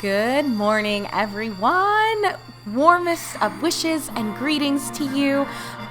Good morning, everyone. Warmest of wishes and greetings to you.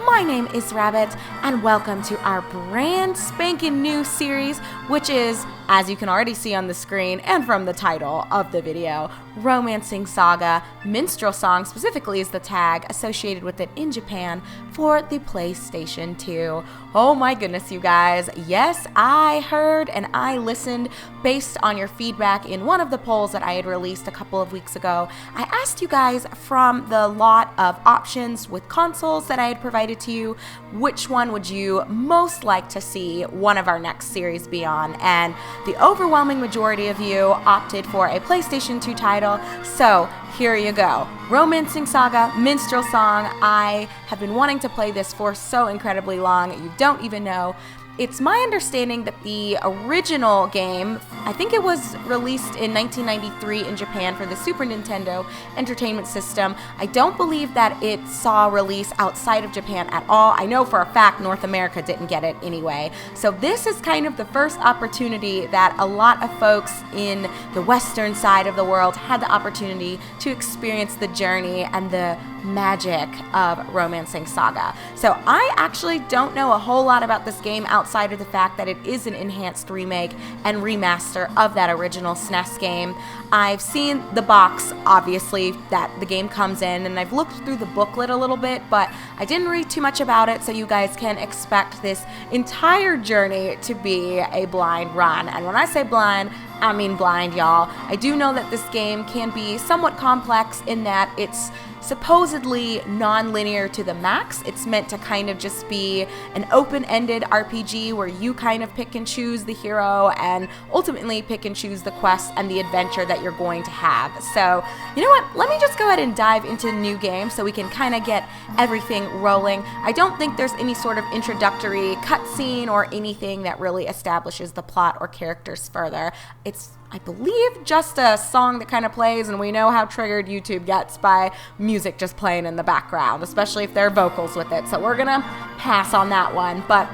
My name is Rabbit, and welcome to our brand spanking new series, which is, as you can already see on the screen and from the title of the video, Romancing SaGa. Minstrel Song specifically is the tag associated with it in Japan for the PlayStation 2. Oh my goodness, you guys. Yes, I heard and I listened based on your feedback in one of the polls that I had released a couple of weeks ago. I asked you guys from the lot of options with consoles that I had provided to you, which one would you most like to see one of our next series be on? And the overwhelming majority of you opted for a PlayStation 2 title, so here you go. Romancing SaGa, Minstrel Song. I have been wanting to play this for so incredibly long, you don't even know. It's my understanding that the original game, I think it was released in 1993 in Japan for the Super Nintendo Entertainment System. I don't believe that it saw release outside of Japan at all. I know for a fact North America didn't get it anyway. So this is kind of the first opportunity that a lot of folks in the western side of the world had the opportunity to experience the journey and the magic of Romancing SaGa. So I actually don't know a whole lot about this game outside of the fact that it is an enhanced remake and remaster of that original SNES game. I've seen the box, obviously, that the game comes in, and I've looked through the booklet a little bit, but I didn't read too much about it, so you guys can expect this entire journey to be a blind run. And when I say blind, I mean blind, y'all. I do know that this game can be somewhat complex in that it's supposedly non-linear to the max. It's meant to kind of just be an open-ended RPG where you kind of pick and choose the hero and ultimately pick and choose the quest and the adventure that you're going to have. So, you know what? Let me just go ahead and dive into the new game so we can kind of get everything rolling. I don't think there's any sort of introductory cutscene or anything that really establishes the plot or characters further. It's, I believe, just a song that kind of plays, and we know how triggered YouTube gets by music just playing in the background, especially if there are vocals with it, so we're gonna pass on that one. But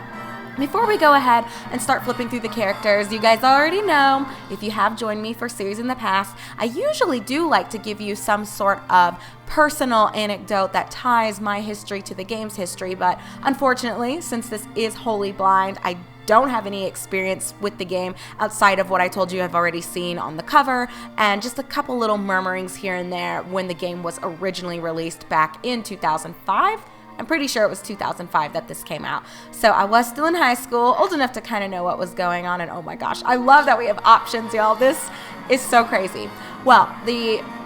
before we go ahead and start flipping through the characters, you guys already know, if you have joined me for series in the past, I usually do like to give you some sort of personal anecdote that ties my history to the game's history, but unfortunately, since this is wholly blind, I don't have any experience with the game outside of what I told you I've already seen on the cover and just a couple little murmurings here and there when the game was originally released back in 2005. I'm pretty sure it was 2005 that this came out. So I was still in high school, old enough to kind of know what was going on, and oh my gosh, I love that we have options, y'all. This is so crazy. Well,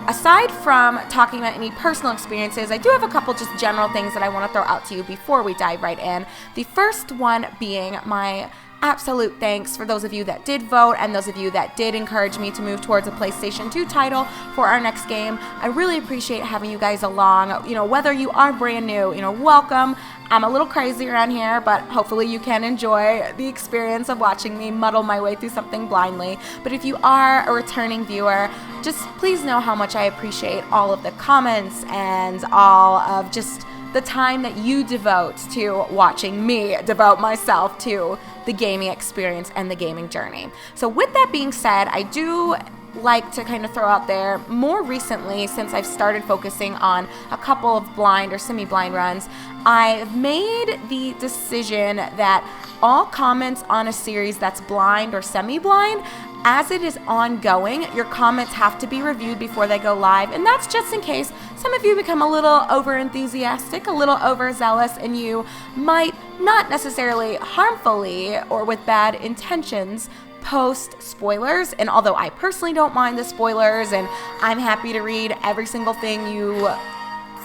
aside from talking about any personal experiences, I do have a couple just general things that I want to throw out to you before we dive right in. The first one being my absolute thanks for those of you that did vote and those of you that did encourage me to move towards a PlayStation 2 title for our next game. I really appreciate having you guys along. You know, whether you are brand new, you know, welcome. I'm a little crazy around here, but hopefully you can enjoy the experience of watching me muddle my way through something blindly. But if you are a returning viewer, just please know how much I appreciate all of the comments and all of just the time that you devote to watching me devote myself to the gaming experience and the gaming journey. So with that being said, I do like to kind of throw out there, more recently, since I've started focusing on a couple of blind or semi-blind runs, I've made the decision that all comments on a series that's blind or semi-blind, as it is ongoing, your comments have to be reviewed before they go live, and that's just in case some of you become a little over-enthusiastic, a little overzealous, and you might not necessarily harmfully or with bad intentions post spoilers. And although I personally don't mind the spoilers and I'm happy to read every single thing you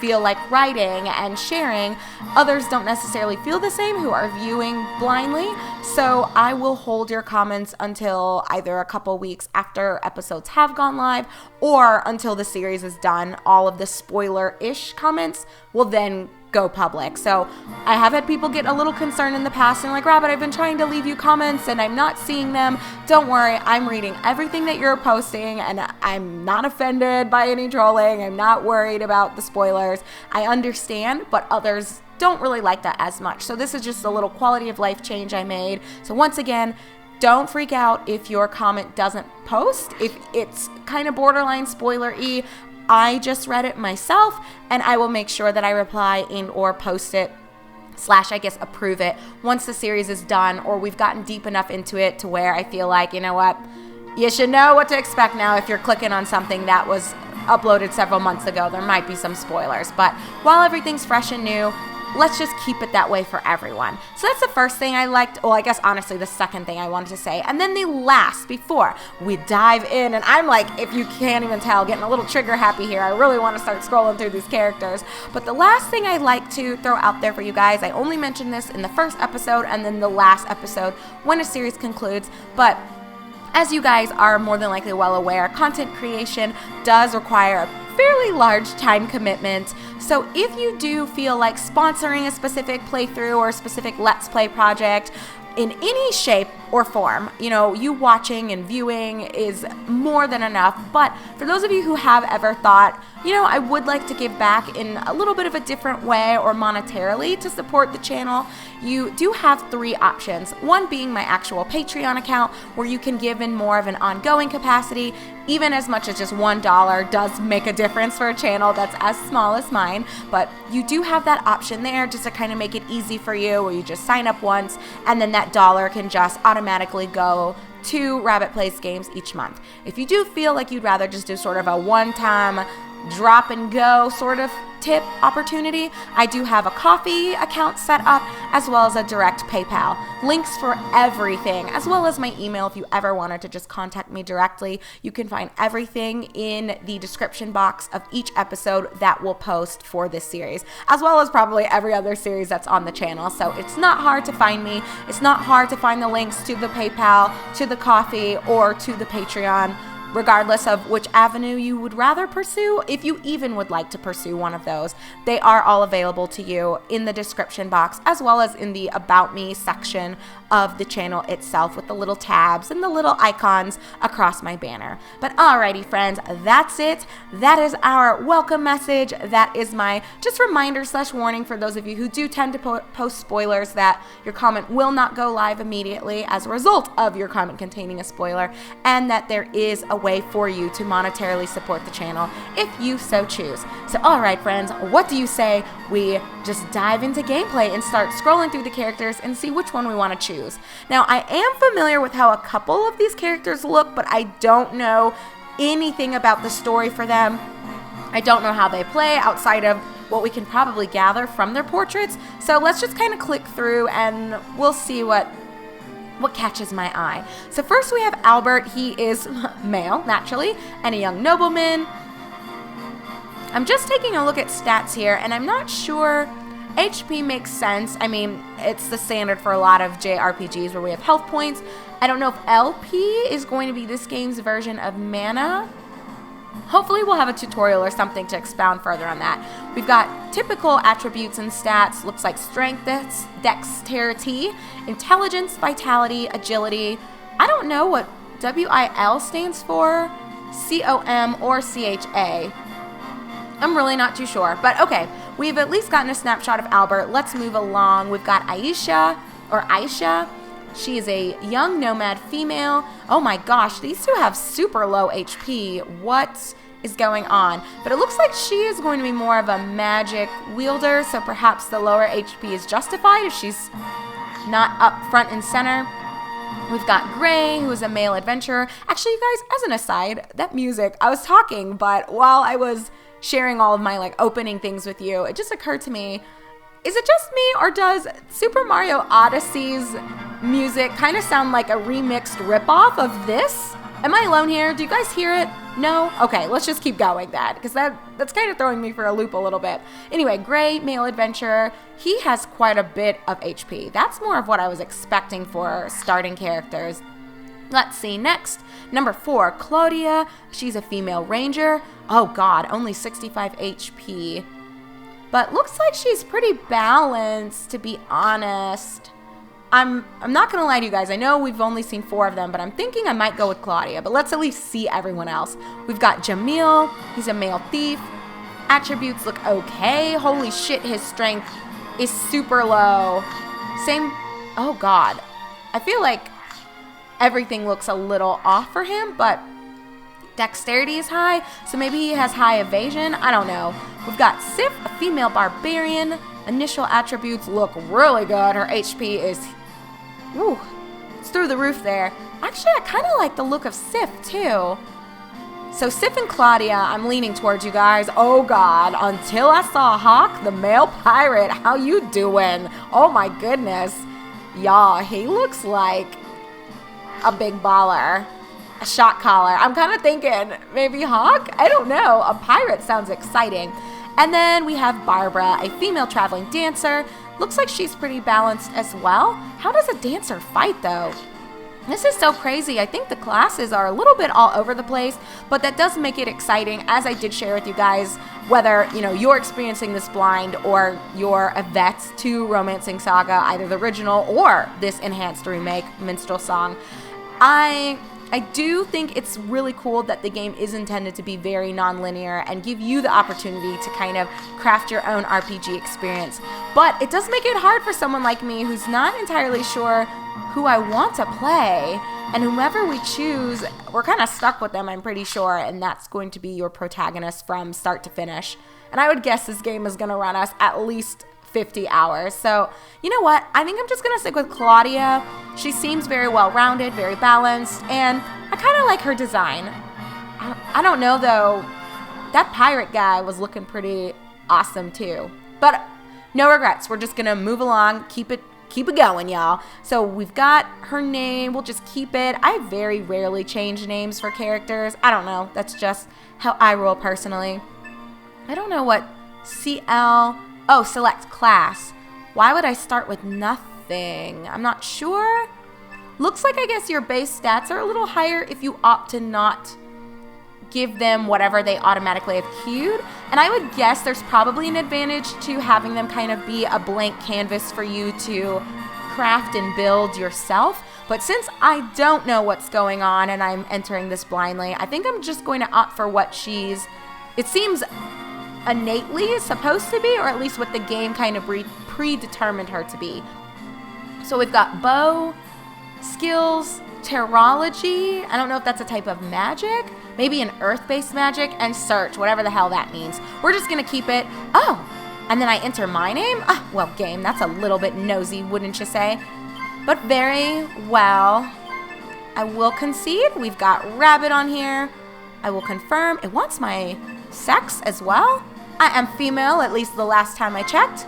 feel like writing and sharing, others don't necessarily feel the same who are viewing blindly. So I will hold your comments until either a couple weeks after episodes have gone live or until the series is done. All of the spoiler-ish comments will then go public. So I have had people get a little concerned in the past and like, Rabbit, I've been trying to leave you comments and I'm not seeing them. Don't worry, I'm reading everything that you're posting and I'm not offended by any trolling. I'm not worried about the spoilers. I understand, but others don't really like that as much. So this is just a little quality of life change I made. So once again, don't freak out if your comment doesn't post, if it's kind of borderline spoiler-y. I just read it myself, and I will make sure that I reply and or post it / I guess approve it once the series is done, or we've gotten deep enough into it to where I feel like, you know what, you should know what to expect now. If you're clicking on something that was uploaded several months ago, there might be some spoilers. But while everything's fresh and new, let's just keep it that way for everyone. So that's the first thing I liked. Well, I guess honestly, the second thing I wanted to say. And then the last, before we dive in, and I'm like, if you can't even tell, getting a little trigger happy here. I really want to start scrolling through these characters. But the last thing I like to throw out there for you guys, I only mentioned this in the first episode and then the last episode when a series concludes, but as you guys are more than likely well aware, content creation does require a fairly large time commitment. So if you do feel like sponsoring a specific playthrough or a specific Let's Play project in any shape or form, you know, you watching and viewing is more than enough. But for those of you who have ever thought, you know, I would like to give back in a little bit of a different way or monetarily to support the channel, you do have 3 options. One being my actual Patreon account, where you can give in more of an ongoing capacity. Even as much as just $1 does make a difference for a channel that's as small as mine, but you do have that option there just to kind of make it easy for you, where you just sign up once and then that dollar can just automatically go to Rabbit Plays Games each month. If you do feel like you'd rather just do sort of a one-time drop and go sort of tip opportunity, I do have a Ko-fi account set up, as well as a direct PayPal. Links for everything, as well as my email if you ever wanted to just contact me directly. You can find everything in the description box of each episode that we'll post for this series, as well as probably every other series that's on the channel. So it's not hard to find me. It's not hard to find the links to the PayPal, to the Ko-fi, or to the Patreon, regardless of which avenue you would rather pursue. If you even would like to pursue one of those, they are all available to you in the description box, as well as in the About Me section of the channel itself, with the little tabs and the little icons across my banner. But alrighty friends, that's it. That is our welcome message. That is my just reminder / warning for those of you who do tend to post spoilers, that your comment will not go live immediately as a result of your comment containing a spoiler, and that there is a way for you to monetarily support the channel if you so choose. So alright friends, what do you say we just dive into gameplay and start scrolling through the characters and see which one we want to choose? Now, I am familiar with how a couple of these characters look, but I don't know anything about the story for them. I don't know how they play outside of what we can probably gather from their portraits. So let's just kind of click through and we'll see what catches my eye. So first we have Albert. He is male, naturally, and a young nobleman. I'm just taking a look at stats here, and I'm not sure HP makes sense. I mean, it's the standard for a lot of JRPGs where we have health points. I don't know if LP is going to be this game's version of mana. Hopefully we'll have a tutorial or something to expound further on that. We've got typical attributes and stats. Looks like strength, dexterity, intelligence, vitality, agility. I don't know what WIL stands for, COM, or CHA. I'm really not too sure, but okay. We've at least gotten a snapshot of Albert. Let's move along. We've got Aisha. She is a young nomad female. Oh my gosh, these two have super low HP. What is going on? But it looks like she is going to be more of a magic wielder, so perhaps the lower HP is justified if she's not up front and center. We've got Gray, who is a male adventurer. Actually, you guys, as an aside, that music, I was talking, but while I was sharing all of my opening things with you, it just occurred to me, is it just me, or does Super Mario Odyssey's music kind of sound like a remixed ripoff of this? Am I alone here? Do you guys hear it? No? Okay, let's just keep going then, because that's kind of throwing me for a loop a little bit. Anyway, Gray, male adventurer, he has quite a bit of HP. That's more of what I was expecting for starting characters. Let's see, next, number 4, Claudia. She's a female ranger. Oh god, only 65 HP. But looks like she's pretty balanced, to be honest. I'm not going to lie to you guys. I know we've only seen 4 of them, but I'm thinking I might go with Claudia. But let's at least see everyone else. We've got Jamil. He's a male thief. Attributes look okay. Holy shit, his strength is super low. Same. Oh god. I feel like everything looks a little off for him, but dexterity is high, so maybe he has high evasion. I don't know. We've got Sif, a female barbarian. Initial attributes look really good. Her HP is, woo, it's through the roof there. Actually, I kind of like the look of Sif too. So Sif and Claudia, I'm leaning towards you guys. Oh God, until I saw Hawk, the male pirate. How you doing? Oh my goodness. Y'all, he looks like a big baller. A shot caller. I'm kind of thinking maybe Hawk? I don't know. A pirate sounds exciting. And then we have Barbara, a female traveling dancer. Looks like she's pretty balanced as well. How does a dancer fight though? This is so crazy. I think the classes are a little bit all over the place, but that does make it exciting, as I did share with you guys, whether, you know, you're experiencing this blind or you're a vet to Romancing SaGa, either the original or this enhanced remake, Minstrel Song. I do think it's really cool that the game is intended to be very non-linear and give you the opportunity to kind of craft your own RPG experience. But it does make it hard for someone like me who's not entirely sure who I want to play. And whomever we choose, we're kind of stuck with them, I'm pretty sure. And that's going to be your protagonist from start to finish. And I would guess this game is going to run us at least 50 hours. So, you know what? I think I'm just going to stick with Claudia. She seems very well-rounded, very balanced, and I kind of like her design. I don't know, though. That pirate guy was looking pretty awesome, too. But no regrets. We're just going to move along, keep it going, y'all. So we've got her name. We'll just keep it. I very rarely change names for characters. I don't know. That's just how I roll personally. I don't know what CL... Oh, select class. Why would I start with nothing? I'm not sure. Looks like I guess your base stats are a little higher if you opt to not give them whatever they automatically have queued. And I would guess there's probably an advantage to having them kind of be a blank canvas for you to craft and build yourself. But since I don't know what's going on and I'm entering this blindly, I think I'm just going to opt for what she's, it seems, innately supposed to be, or at least what the game kind of predetermined her to be. So we've got bow, skills, terrology. I don't know if that's a type of magic. Maybe an earth-based magic, and search, whatever the hell that means. We're just going to keep it. Oh, and then I enter my name? Well, game, that's a little bit nosy, wouldn't you say? But very well. I will concede. We've got rabbit on here. I will confirm. It wants my sex as well. I am female, at least the last time I checked.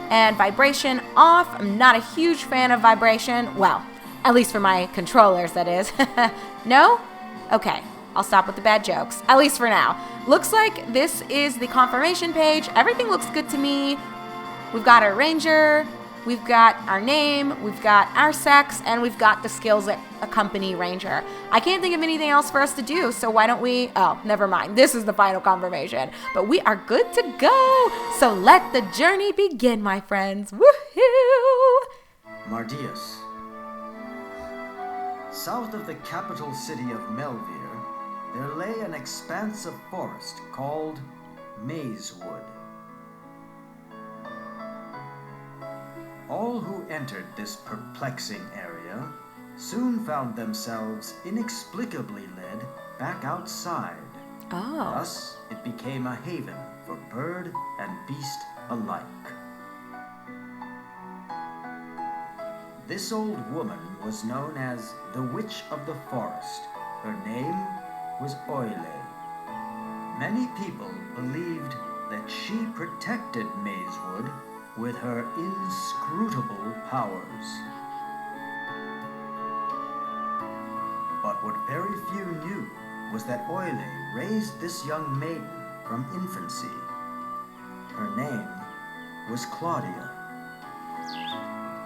And vibration off. I'm not a huge fan of vibration. Well, at least for my controllers, that is. No? Okay. I'll stop with the bad jokes, at least for now. Looks like this is the confirmation page. Everything looks good to me. We've got our ranger, we've got our name, we've got our sex, and we've got the skills that accompany ranger. I can't think of anything else for us to do, so why don't we... Oh, never mind. This is the final confirmation. But we are good to go. So let the journey begin, my friends. Woohoo! Mardius. South of the capital city of Melvir, there lay an expanse of forest called Mazewood. All who entered this perplexing area soon found themselves inexplicably led back outside. Oh. Thus, it became a haven for bird and beast alike. This old woman was known as the Witch of the Forest. Her name was Eule. Many people believed that she protected Mazewood with her inscrutable powers. But what very few knew was that Eule raised this young maiden from infancy. Her name was Claudia.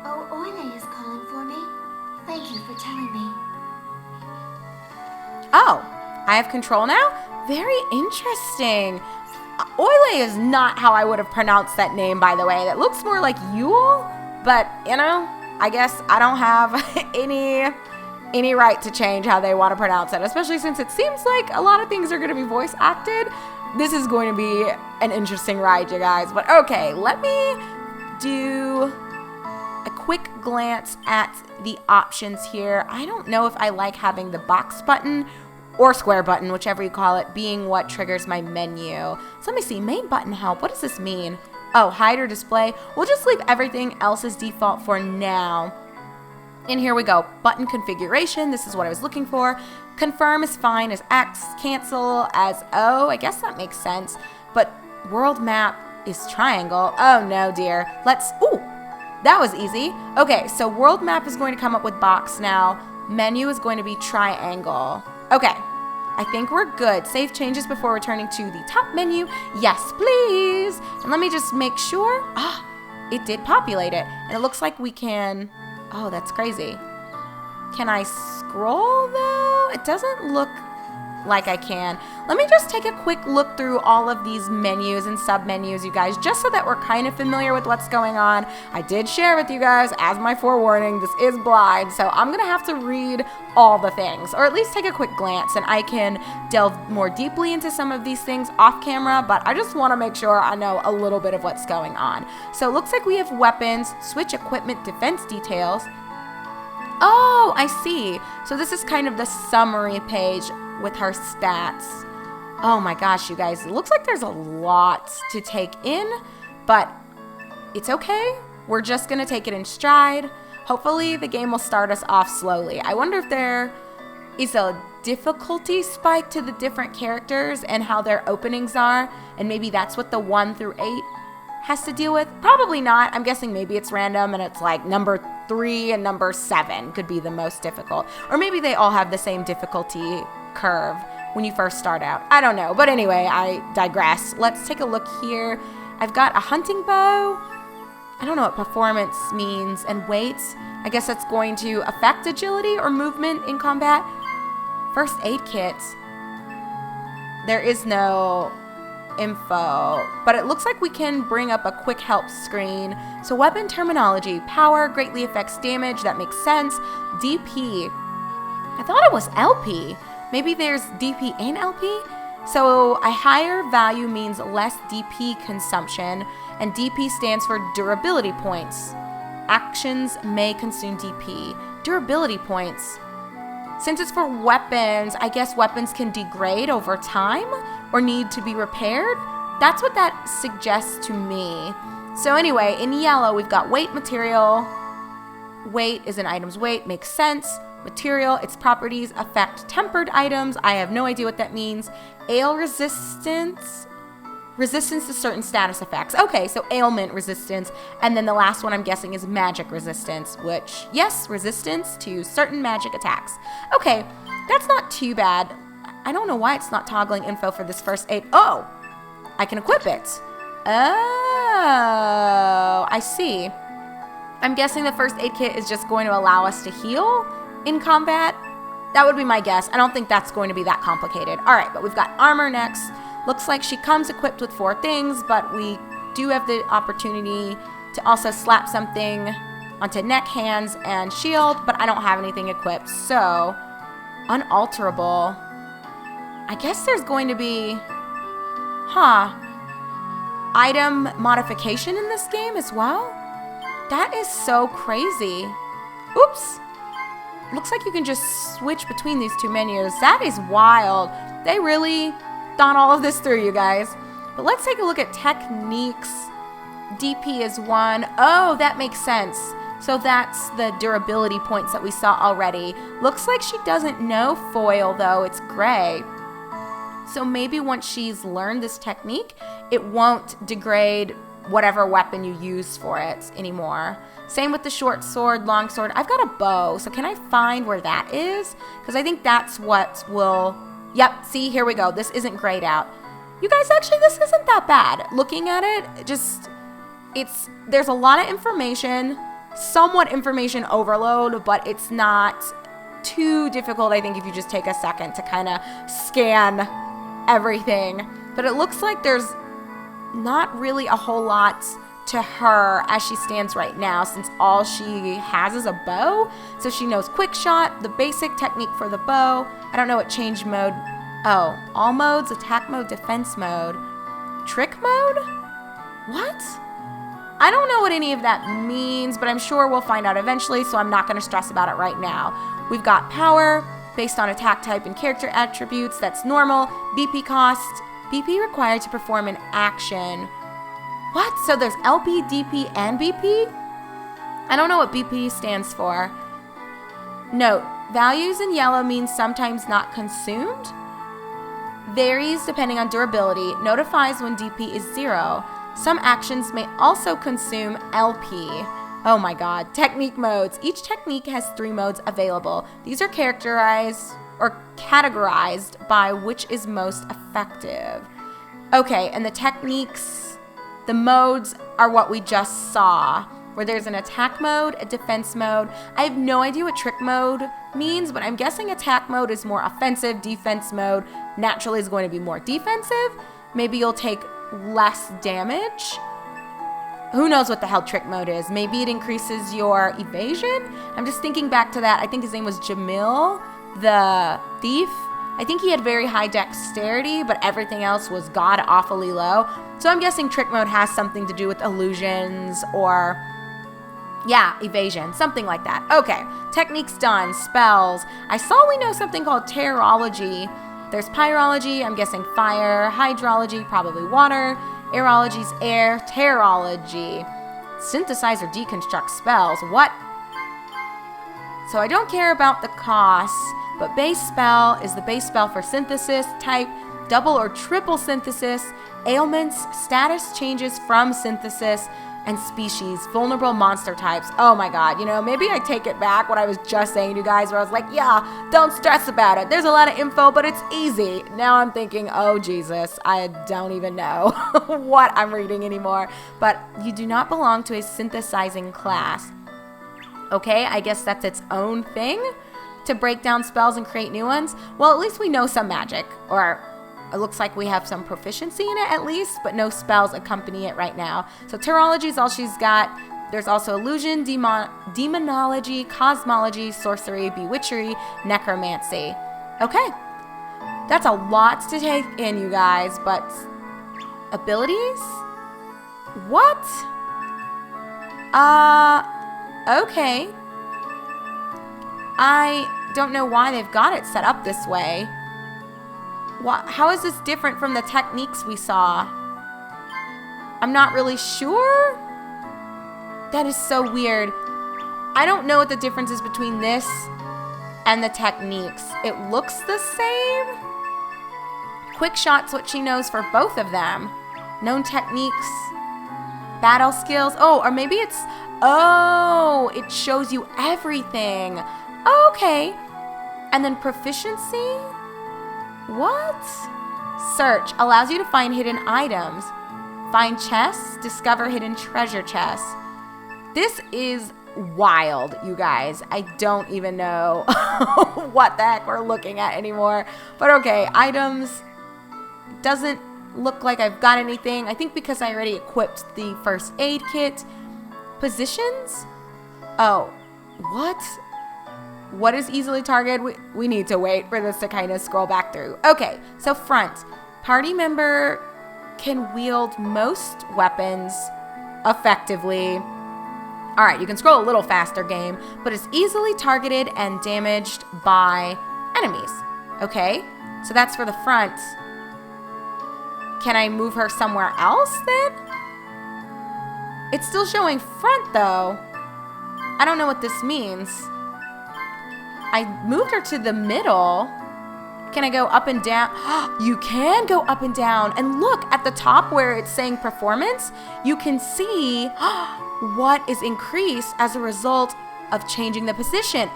Oh, Eule is calling for me. Thank you for telling me. Oh, I have control now? Very interesting. Eule is not how I would have pronounced that name, by the way. That looks more like Eule, but, you know, I guess I don't have any right to change how they want to pronounce it, especially since it seems like a lot of things are going to be voice acted. This is going to be an interesting ride, you guys. But okay, let me do a quick glance at the options here. I don't know if I like having the box button or square button, whichever you call it, being what triggers my menu. So let me see, main button help, what does this mean? Oh, hide or display. We'll just leave everything else as default for now. And here we go, button configuration, this is what I was looking for. Confirm is fine as X, cancel as O, I guess that makes sense. But world map is triangle, oh no dear. Ooh, that was easy. Okay, so world map is going to come up with box now. Menu is going to be triangle. Okay, I think we're good. Save changes before returning to the top menu. Yes, please. And let me just make sure. It did populate it. And it looks like we can, oh, that's crazy. Can I scroll though? It doesn't look like I can. Let me just take a quick look through all of these menus and sub-menus, you guys, just so that we're kind of familiar with what's going on. I did share with you guys, as my forewarning, this is blind, so I'm gonna have to read all the things, or at least take a quick glance, and I can delve more deeply into some of these things off camera, but I just wanna make sure I know a little bit of what's going on. So it looks like we have weapons, switch equipment, defense details. Oh, I see. So this is kind of the summary page with her stats. Oh my gosh, you guys, it looks like there's a lot to take in, but it's okay. We're just gonna take it in stride. Hopefully the game will start us off slowly. I wonder if there is a difficulty spike to the different characters and how their openings are, and maybe that's what the 1 through 8 has to deal with. Probably not. I'm guessing maybe it's random and it's like number 3 and number 7 could be the most difficult, or maybe they all have the same difficulty curve when you first start out. I don't know, but anyway, I digress. Let's take a look here. I've got a hunting bow. I don't know what performance means, and weights. I guess that's going to affect agility or movement in combat. First aid kit. There is no info, but it looks like we can bring up a quick help screen. So weapon terminology, power greatly affects damage, that makes sense. DP, I thought it was LP. Maybe there's DP and LP? So a higher value means less DP consumption, and DP stands for durability points. Actions may consume DP. Durability points. Since it's for weapons, I guess weapons can degrade over time or need to be repaired. That's what that suggests to me. So anyway, in yellow, we've got weight, material. Weight is an item's weight, makes sense. Material, its properties affect tempered items. I have no idea what that means. Ale resistance. Resistance to certain status effects. Okay, so ailment resistance. And then the last one I'm guessing is magic resistance, which, yes, resistance to certain magic attacks. Okay, that's not too bad. I don't know why it's not toggling info for this first aid. Oh, I can equip it. Oh, I see. I'm guessing the first aid kit is just going to allow us to heal in combat. That would be my guess. I don't think that's going to be that complicated. All right, but we've got armor next. Looks like she comes equipped with 4 things, but we do have the opportunity to also slap something onto neck, hands, and shield, but I don't have anything equipped, so unalterable. I guess there's going to be, item modification in this game as well? That is so crazy. Oops. Looks like you can just switch between these 2 menus. That is wild. They really thought all of this through, you guys. But let's take a look at techniques. DP is 1. Oh, that makes sense. So that's the durability points that we saw already. Looks like she doesn't know foil, though. It's gray. So maybe once she's learned this technique, it won't degrade whatever weapon you use for it anymore. Same with the short sword, long sword. I've got a bow, so can I find where that is? Because I think that's what will... Yep, see, here we go. This isn't grayed out. You guys, actually, this isn't that bad. Looking at it, there's a lot of information, somewhat information overload, but it's not too difficult, I think, if you just take a second to kind of scan everything. But it looks like there's not really a whole lot to her as she stands right now, since all she has is a bow. So she knows quick shot, the basic technique for the bow. I don't know what change mode. Oh, all modes, attack mode, defense mode, trick mode. What? I don't know what any of that means, but I'm sure we'll find out eventually, so I'm not going to stress about it right now. We've got power, based on attack type and character attributes. That's normal. BP cost. BP required to perform an action. What? So there's LP, DP, and BP? I don't know what BP stands for. Note, values in yellow means sometimes not consumed. Varies depending on durability. Notifies when DP is 0. Some actions may also consume LP. Oh my god. Technique modes. Each technique has 3 modes available. These are characterized or categorized by which is most effective. Okay, and the techniques, the modes are what we just saw, where there's an attack mode, a defense mode. I have no idea what trick mode means, but I'm guessing attack mode is more offensive, defense mode naturally is going to be more defensive. Maybe you'll take less damage. Who knows what the hell trick mode is? Maybe it increases your evasion? I'm just thinking back to that. I think his name was Jamil, the thief. I think he had very high dexterity, but everything else was god-awfully low. So I'm guessing trick mode has something to do with illusions or, yeah, evasion, something like that. Okay, techniques done, spells. I saw we know something called terrorology. There's pyrology, I'm guessing fire, hydrology, probably water, aerology's air, terrorology. Synthesize or deconstruct spells, what? So I don't care about the costs, but base spell is the base spell for synthesis, type, double or triple synthesis, ailments, status changes from synthesis, and species, vulnerable monster types. Oh my god, you know, maybe I take it back what I was just saying to you guys where I was like, yeah, don't stress about it. There's a lot of info, but it's easy. Now I'm thinking, oh Jesus, I don't even know what I'm reading anymore. But you do not belong to a synthesizing class. Okay, I guess that's its own thing to break down spells and create new ones. Well, at least we know some magic, or it looks like we have some proficiency in it at least, but no spells accompany it right now. So terrorology is all she's got. There's also illusion, demonology, cosmology, sorcery, bewitchery, necromancy. Okay, that's a lot to take in, you guys, but abilities? What? Okay. I don't know why they've got it set up this way. How is this different from the techniques we saw? I'm not really sure. That is so weird. I don't know what the difference is between this and the techniques. It looks the same. Quick shot's what she knows for both of them. Known techniques, battle skills. Oh, or maybe it's, oh, it shows you everything. Okay. And then proficiency? What? Search allows you to find hidden items. Find chests, discover hidden treasure chests. This is wild, you guys. I don't even know what the heck we're looking at anymore. But okay, items. Doesn't look like I've got anything. I think because I already equipped the first aid kit. Positions? Oh, what? What is easily targeted? We need to wait for this to kind of scroll back through. Okay, so front. Party member can wield most weapons effectively. All right, you can scroll a little faster, game, but it's easily targeted and damaged by enemies. Okay, so that's for the front. Can I move her somewhere else then? It's still showing front though. I don't know what this means. I moved her to the middle. Can I go up and down? You can go up and down. And look at the top where it's saying performance. You can see what is increased as a result of changing the position.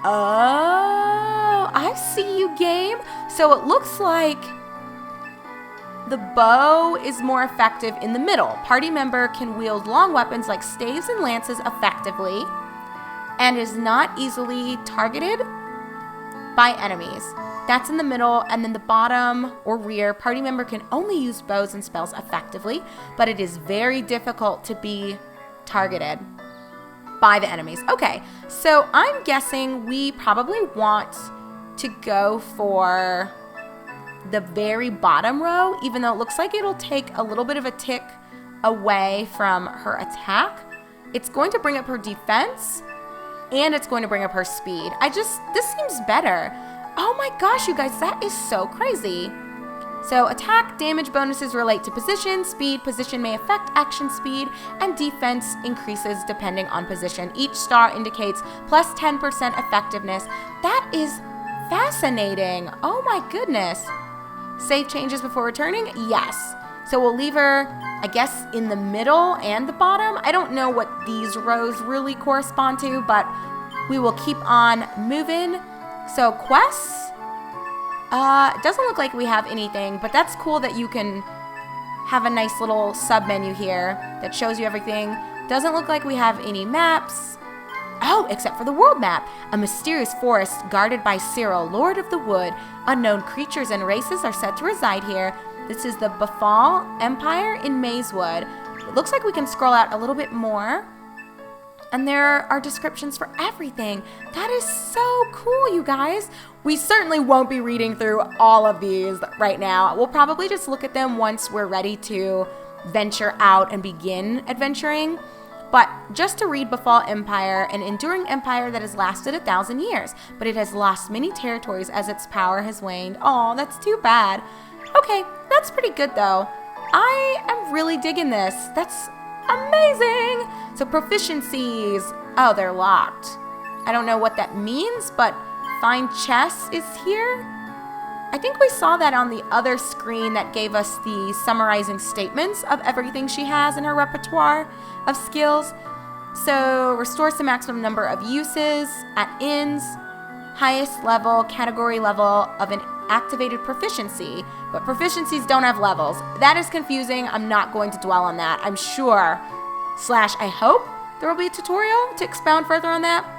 Oh, I see you, game. So it looks like the bow is more effective in the middle. Party member can wield long weapons like staves and lances effectively and is not easily targeted by enemies. That's in the middle, and then the bottom or rear, party member can only use bows and spells effectively, but it is very difficult to be targeted by the enemies. Okay, so I'm guessing we probably want to go for the very bottom row, even though it looks like it'll take a little bit of a tick away from her attack, it's going to bring up her defense, and it's going to bring up her speed. This seems better. Oh my gosh, you guys, that is so crazy. So attack damage bonuses relate to position, speed. Position may affect action speed, and defense increases depending on position. Each star indicates plus 10% effectiveness. That is fascinating. Oh my goodness. Save changes before returning? Yes. So we'll leave her, I guess, in the middle and the bottom. I don't know what these rows really correspond to, but we will keep on moving. So quests. It doesn't look like we have anything, but that's cool that you can have a nice little sub-menu here that shows you everything. Doesn't look like we have any maps. Oh, except for the world map. A mysterious forest guarded by Cyril, Lord of the Wood. Unknown creatures and races are said to reside here. This is the Befall Empire in Mazewood. It looks like we can scroll out a little bit more. And there are descriptions for everything. That is so cool, you guys. We certainly won't be reading through all of these right now. We'll probably just look at them once we're ready to venture out and begin adventuring. But just to read Befall Empire, an enduring empire that has lasted 1,000 years, but it has lost many territories as its power has waned. Oh, that's too bad. Okay, that's pretty good though. I am really digging this. That's amazing. So proficiencies. Oh, they're locked. I don't know what that means, but find chess is here. I think we saw that on the other screen that gave us the summarizing statements of everything she has in her repertoire of skills. So restores the maximum number of uses at inns, highest level, category level of an activated proficiency, but proficiencies don't have levels. That is confusing. I'm not going to dwell on that. I'm sure, / I hope there will be a tutorial to expound further on that.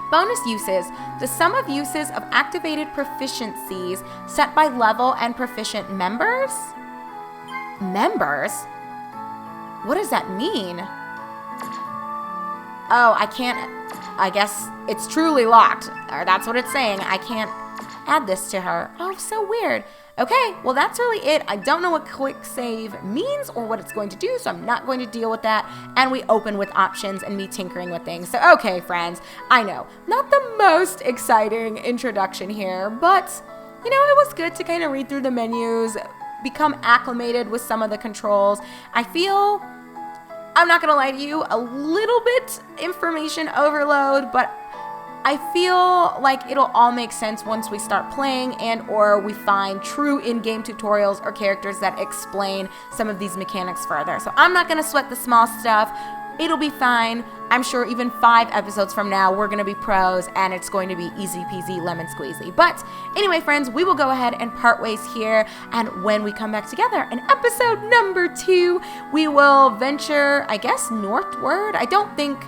Bonus uses. The sum of uses of activated proficiencies set by level and proficient members? Members? What does that mean? Oh, I can't. I guess it's truly locked. Or that's what it's saying. I can't add this to her. Oh, so weird. Okay, well that's really it. I don't know what quick save means or what it's going to do, so I'm not going to deal with that. And we open with options and me tinkering with things. So okay, friends, I know, not the most exciting introduction here, but you know, it was good to kind of read through the menus, become acclimated with some of the controls. I feel, I'm not gonna lie to you, a little bit information overload, but I feel like it'll all make sense once we start playing and or we find true in-game tutorials or characters that explain some of these mechanics further. So I'm not going to sweat the small stuff. It'll be fine. I'm sure even 5 episodes from now, we're going to be pros and it's going to be easy peasy lemon squeezy. But anyway, friends, we will go ahead and part ways here. And when we come back together in episode number 2, we will venture, I guess, northward. I don't think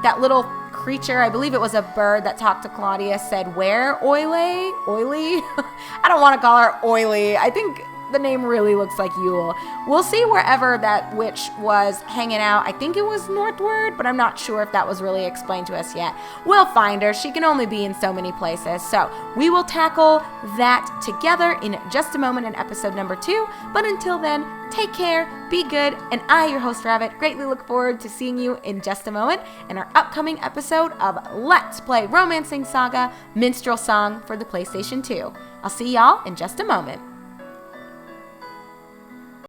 that little creature, I believe it was a bird that talked to Claudia, said where Eule? Oily? I don't want to call her Oily. I think the name really looks like Eule. We'll see wherever that witch was hanging out. I think it was northward, but I'm not sure if that was really explained to us yet. We'll find her. She can only be in so many places. So we will tackle that together in just a moment in episode number 2. But until then, take care, be good, and I, your host Rabbit, greatly look forward to seeing you in just a moment in our upcoming episode of Let's Play Romancing SaGa Minstrel Song for the PlayStation 2. I'll see y'all in just a moment.